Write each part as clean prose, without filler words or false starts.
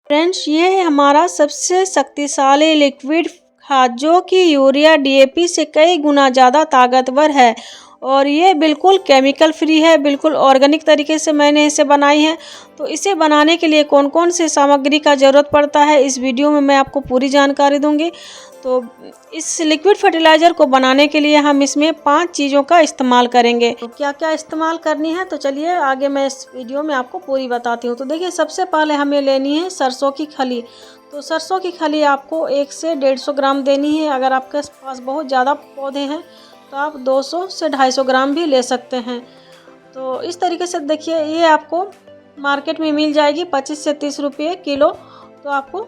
Friends, ये है हमारा सबसे शक्तिशाली लिक्विड खाद जो कि यूरिया डीएपी से कई गुना ज़्यादा ताकतवर है और ये बिल्कुल केमिकल फ्री है, बिल्कुल ऑर्गेनिक तरीके से मैंने इसे बनाई है। तो इसे बनाने के लिए कौन कौन से सामग्री का ज़रूरत पड़ता है इस वीडियो में मैं आपको पूरी जानकारी दूंगी। तो इस लिक्विड फर्टिलाइज़र को बनाने के लिए हम इसमें 5 चीज़ों का इस्तेमाल करेंगे। तो क्या क्या इस्तेमाल करनी है तो चलिए आगे मैं इस वीडियो में आपको पूरी बताती हूँ। तो देखिए, सबसे पहले हमें लेनी है सरसों की खली। तो सरसों की खली आपको 1 से 150 ग्राम देनी है। अगर आपके पास बहुत ज़्यादा पौधे हैं तो आप 200 से 250 ग्राम भी ले सकते हैं। तो इस तरीके से देखिए, ये आपको मार्केट में मिल जाएगी 25 से 30 रुपये किलो। तो आपको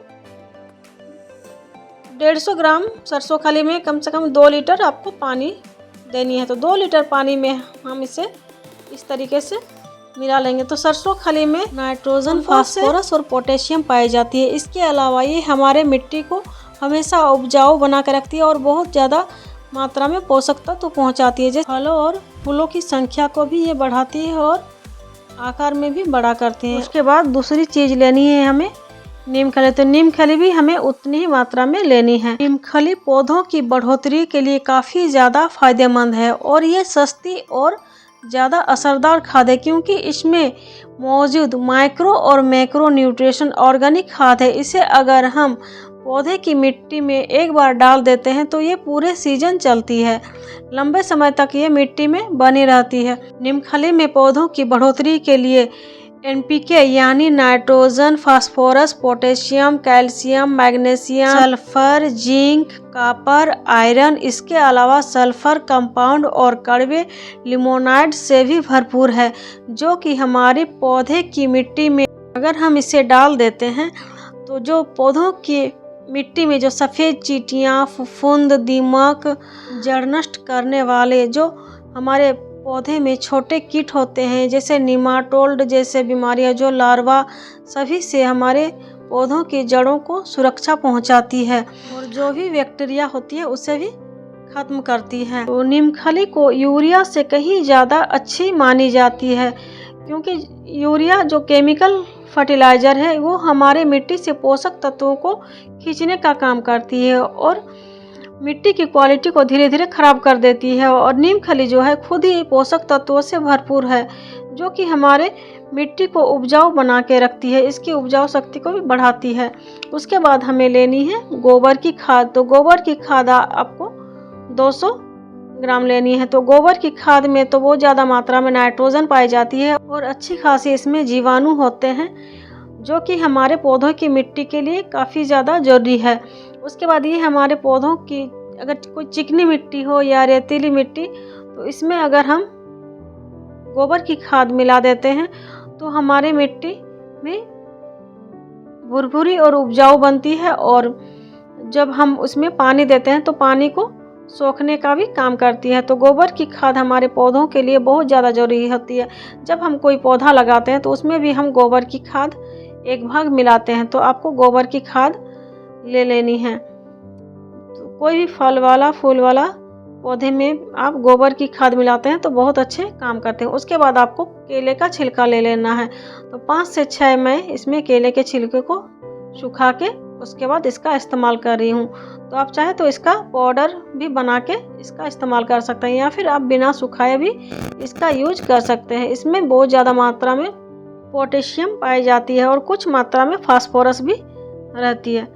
150 ग्राम सरसों खली में कम से कम 2 लीटर आपको पानी देनी है। तो 2 लीटर पानी में हम इसे इस तरीके से मिला लेंगे। तो सरसों खली में नाइट्रोजन, फास्फोरस और पोटेशियम पाई जाती है। इसके अलावा ये हमारे मिट्टी को हमेशा उपजाऊ बना कर रखती है और बहुत ज़्यादा मात्रा में पोषक तत्व पहुँचाती है। जैसे फलों और फूलों की संख्या को भी ये बढ़ाती है और आकार में भी बड़ा करती है। उसके बाद दूसरी चीज़ लेनी है हमें नीम खली। तो नीम खली भी हमें उतनी ही मात्रा में लेनी है। नीम खली पौधों की बढ़ोतरी के लिए काफ़ी ज़्यादा फायदेमंद है और ये सस्ती और ज़्यादा असरदार खाद है क्योंकि इसमें मौजूद माइक्रो और मैक्रो न्यूट्रिशन ऑर्गेनिक खाद है। इसे अगर हम पौधे की मिट्टी में एक बार डाल देते हैं तो ये पूरे सीजन चलती है, लंबे समय तक ये मिट्टी में बनी रहती है। नीम खली में पौधों की बढ़ोतरी के लिए एनपीके यानी nitrogen, phosphorus, potassium, calcium, magnesium, sulphur, zinc, copper, iron, इसके अलावा सल्फर कंपाउंड और कड़वे लिमोनाइड से भी भरपूर है जो कि हमारे पौधे की मिट्टी में अगर हम इसे डाल देते हैं तो जो पौधों की मिट्टी में जो सफ़ेद चींटियाँ, फफूंद, दीमक, जड़ नष्ट करने वाले जो हमारे पौधे में छोटे कीट होते हैं जैसे निमाटोड जैसे बीमारियां, जो लार्वा, सभी से हमारे पौधों की जड़ों को सुरक्षा पहुंचाती है और जो भी बैक्टीरिया होती है उसे भी खत्म करती है। तो नीम खली को यूरिया से कहीं ज़्यादा अच्छी मानी जाती है क्योंकि यूरिया जो केमिकल फर्टिलाइज़र है वो हमारे मिट्टी से पोषक तत्वों को खींचने का काम करती है और मिट्टी की क्वालिटी को धीरे धीरे खराब कर देती है। और नीम खली जो है खुद ही पोषक तत्वों से भरपूर है जो कि हमारे मिट्टी को उपजाऊ बना के रखती है, इसकी उपजाऊ शक्ति को भी बढ़ाती है। उसके बाद हमें लेनी है गोबर की खाद। तो गोबर की खाद आपको 200 ग्राम लेनी है। तो गोबर की खाद में तो बहुत ज़्यादा मात्रा में नाइट्रोजन पाई जाती है और अच्छी खासी इसमें जीवाणु होते हैं जो कि हमारे पौधों की मिट्टी के लिए काफ़ी ज़्यादा ज़रूरी है। उसके बाद ये हमारे पौधों की अगर कोई चिकनी मिट्टी हो या रेतीली मिट्टी तो इसमें अगर हम गोबर की खाद मिला देते हैं तो हमारे मिट्टी में भुरभुरी और उपजाऊ बनती है और जब हम उसमें पानी देते हैं तो पानी को सोखने का भी काम करती है। तो गोबर की खाद हमारे पौधों के लिए बहुत ज़्यादा ज़रूरी होती है। जब हम कोई पौधा लगाते हैं तो उसमें भी हम गोबर की खाद 1 भाग मिलाते हैं। तो आपको गोबर की खाद ले लेनी है। तो कोई भी फल वाला फूल वाला पौधे में आप गोबर की खाद मिलाते हैं तो बहुत अच्छे काम करते हैं। उसके बाद आपको केले का छिलका ले लेना है। तो 5 से 6 मैं इसमें केले के छिलके को सुखा के उसके बाद इसका इस्तेमाल कर रही हूँ। तो आप चाहे तो इसका पाउडर भी बना के इसका इस्तेमाल कर सकते हैं या फिर आप बिना सुखाए भी इसका यूज कर सकते हैं। इसमें बहुत ज़्यादा मात्रा में पोटेशियम पाई जाती है और कुछ मात्रा में फास्फोरस भी रहती है।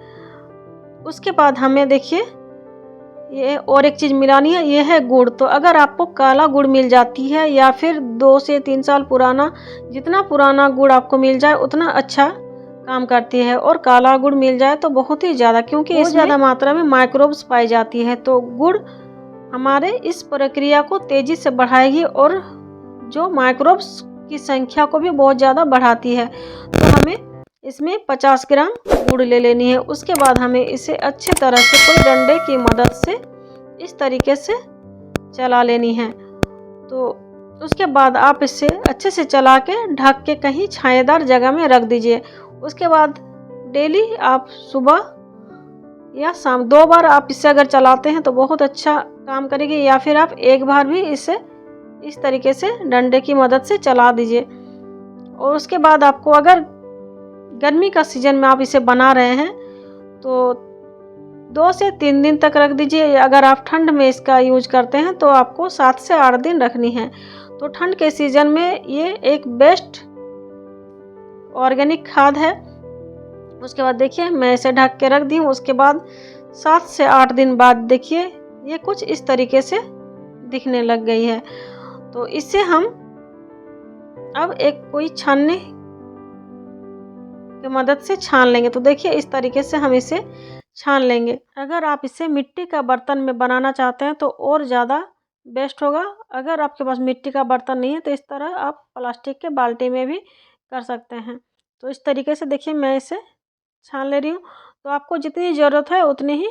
उसके बाद हमें देखिए ये और एक चीज़ मिलानी है, ये है गुड़। तो अगर आपको काला गुड़ मिल जाती है या फिर 2 से 3 साल पुराना, जितना पुराना गुड़ आपको मिल जाए उतना अच्छा काम करती है और काला गुड़ मिल जाए तो बहुत ही ज़्यादा क्योंकि इसमें ज़्यादा मात्रा में माइक्रोब्स पाई जाती है। तो गुड़ हमारे इस प्रक्रिया को तेज़ी से बढ़ाएगी और जो माइक्रोब्स की संख्या को भी बहुत ज़्यादा बढ़ाती है। तो हमें इसमें 50 ग्राम गुड़ ले लेनी है। उसके बाद हमें इसे अच्छे तरह से कोई डंडे की मदद से इस तरीके से चला लेनी है। तो उसके बाद आप इसे अच्छे से चला के ढक के कहीं छायादार जगह में रख दीजिए। उसके बाद डेली आप सुबह या शाम 2 बार आप इसे अगर चलाते हैं तो बहुत अच्छा काम करेगी या फिर आप 1 बार भी इसे इस तरीके से डंडे की मदद से चला दीजिए। और उसके बाद आपको अगर गर्मी का सीज़न में आप इसे बना रहे हैं तो 2 से 3 दिन तक रख दीजिए। अगर आप ठंड में इसका यूज करते हैं तो आपको 7 से 8 दिन रखनी है। तो ठंड के सीज़न में ये एक बेस्ट ऑर्गेनिक खाद है। उसके बाद देखिए मैं इसे ढक के रख दी हूँ। उसके बाद 7 से 8 दिन बाद देखिए ये कुछ इस तरीके से दिखने लग गई है। तो इससे हम अब एक कोई छानने की मदद से छान लेंगे। तो देखिए इस तरीके से हम इसे छान लेंगे। अगर आप इसे मिट्टी का बर्तन में बनाना चाहते हैं तो और ज़्यादा बेस्ट होगा। अगर आपके पास मिट्टी का बर्तन नहीं है तो इस तरह आप प्लास्टिक के बाल्टी में भी कर सकते हैं। तो इस तरीके से देखिए मैं इसे छान ले रही हूँ। तो आपको जितनी ज़रूरत है उतनी ही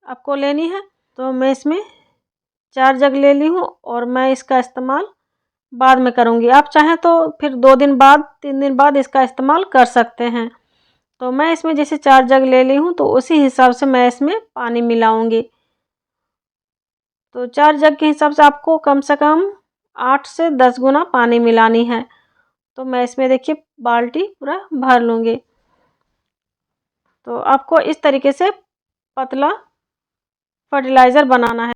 आपको लेनी है। तो मैं इसमें 4 जग ले ली हूँ और मैं इसका इस्तेमाल बाद में करूँगी। आप चाहें तो फिर 2 दिन बाद 3 दिन बाद इसका इस्तेमाल कर सकते हैं। तो मैं इसमें जैसे 4 जग ले ली हूँ तो उसी हिसाब से मैं इसमें पानी मिलाऊंगी। तो 4 जग के हिसाब से आपको कम से कम 8 से 10 गुना पानी मिलानी है। तो मैं इसमें देखिए बाल्टी पूरा भर लूँगी। तो आपको इस तरीके से पतला फर्टिलाइज़र बनाना है।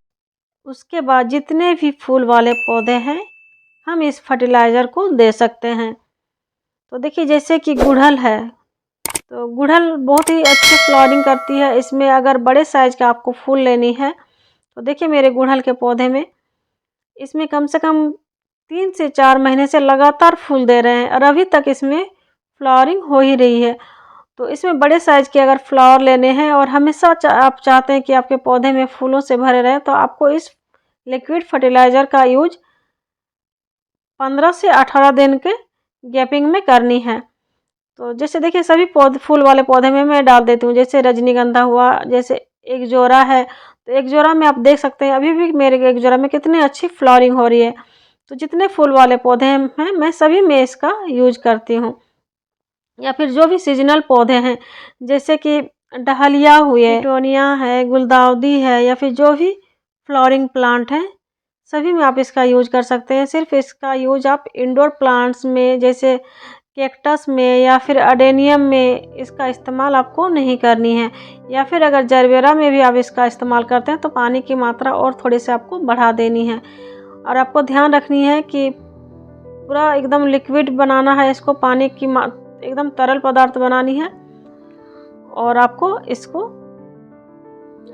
उसके बाद जितने भी फूल वाले पौधे हैं हम इस फर्टिलाइज़र को दे सकते हैं। तो देखिए जैसे कि गुड़हल है तो गुड़हल बहुत ही अच्छी फ्लावरिंग करती है। इसमें अगर बड़े साइज़ का आपको फूल लेनी है तो देखिए मेरे गुड़हल के पौधे में इसमें कम से कम 3 से 4 महीने से लगातार फूल दे रहे हैं और अभी तक इसमें फ्लावरिंग हो ही रही है। तो इसमें बड़े साइज़ के अगर फ्लावर लेने हैं और हमेशा आप चाहते हैं कि आपके पौधे में फूलों से भरे रहे तो आपको इस लिक्विड फर्टिलाइज़र का यूज 15 से 18 दिन के गैपिंग में करनी है। तो जैसे देखिए सभी फूल वाले पौधे में मैं डाल देती हूँ। जैसे रजनीगंधा हुआ, जैसे एक जोड़ा है तो एक जोड़ा में आप देख सकते हैं अभी भी मेरे एक जोड़ा में कितनी अच्छी फ्लावरिंग हो रही है। तो जितने फूल वाले पौधे हैं मैं सभी में इसका यूज करती हूँ। या फिर जो भी सीजनल पौधे हैं जैसे कि डहलिया हुए, पिटोनिया है, गुलदाउदी है या फिर जो भी फ्लावरिंग प्लांट हैं सभी में आप इसका यूज कर सकते हैं। सिर्फ इसका यूज आप इंडोर प्लांट्स में जैसे कैक्टस में या फिर अडेनियम में इसका इस्तेमाल आपको नहीं करनी है। या फिर अगर जरबेरा में भी आप इसका इस्तेमाल करते हैं तो पानी की मात्रा और थोड़ी सी आपको बढ़ा देनी है। और आपको ध्यान रखनी है कि पूरा एकदम लिक्विड बनाना है इसको, पानी की एकदम तरल पदार्थ बनानी है और आपको इसको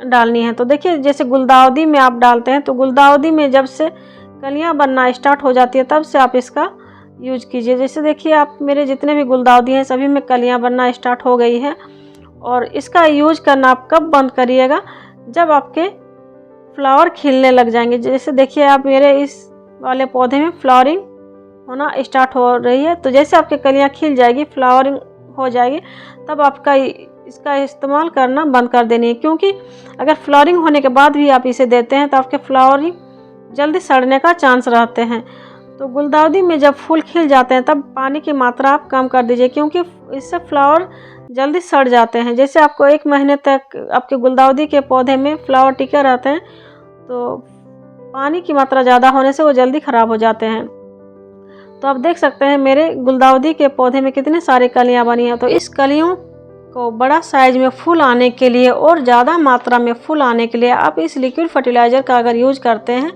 डालनी है। तो देखिए जैसे गुलदाउदी में आप डालते हैं तो गुलदाउदी में जब से कलियां बनना स्टार्ट हो जाती है तब से आप इसका यूज कीजिए। जैसे देखिए आप मेरे जितने भी गुलदाउदी हैं सभी में कलियां बनना स्टार्ट हो गई है। और इसका यूज करना आप कब बंद करिएगा, जब आपके फ्लावर खिलने लग जाएंगे। जैसे देखिए आप मेरे इस वाले पौधे में फ्लावरिंग होना स्टार्ट हो रही है। तो जैसे आपके कलियां खिल जाएगी, फ्लावरिंग हो जाएगी, तब आपका इसका इस्तेमाल करना बंद कर देनी है। क्योंकि अगर फ्लावरिंग होने के बाद भी आप इसे देते हैं तो आपके फ्लावरिंग जल्दी सड़ने का चांस रहते हैं। तो गुलदाउदी में जब फूल खिल जाते हैं तब पानी की मात्रा आप कम कर दीजिए, क्योंकि इससे फ्लावर जल्दी सड़ जाते हैं। जैसे आपको 1 महीने तक आपके गुलदाउदी के पौधे में फ्लावर टिके रहते हैं तो पानी की मात्रा ज़्यादा होने से वो जल्दी ख़राब हो जाते हैं। तो आप देख सकते हैं मेरे गुलदाउदी के पौधे में कितने सारे कलियां बनी हैं। तो इस कलियों को बड़ा साइज में फूल आने के लिए और ज़्यादा मात्रा में फूल आने के लिए आप इस लिक्विड फर्टिलाइज़र का अगर यूज करते हैं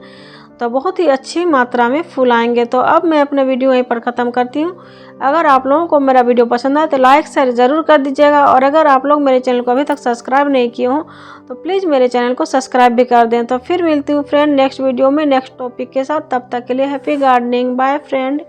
तो बहुत ही अच्छी मात्रा में फूल आएंगे। तो अब मैं अपना वीडियो यहीं पर ख़त्म करती हूँ। अगर आप लोगों को मेरा वीडियो पसंद आए तो लाइक शेयर ज़रूर कर दीजिएगा। और अगर आप लोग मेरे चैनल को अभी तक सब्सक्राइब नहीं किए हों तो प्लीज़ मेरे चैनल को सब्सक्राइब भी कर दें। तो फिर मिलती हूँ फ्रेंड नेक्स्ट वीडियो में नेक्स्ट टॉपिक के साथ। तब तक के लिए हैप्पी गार्डनिंग। Bye friend.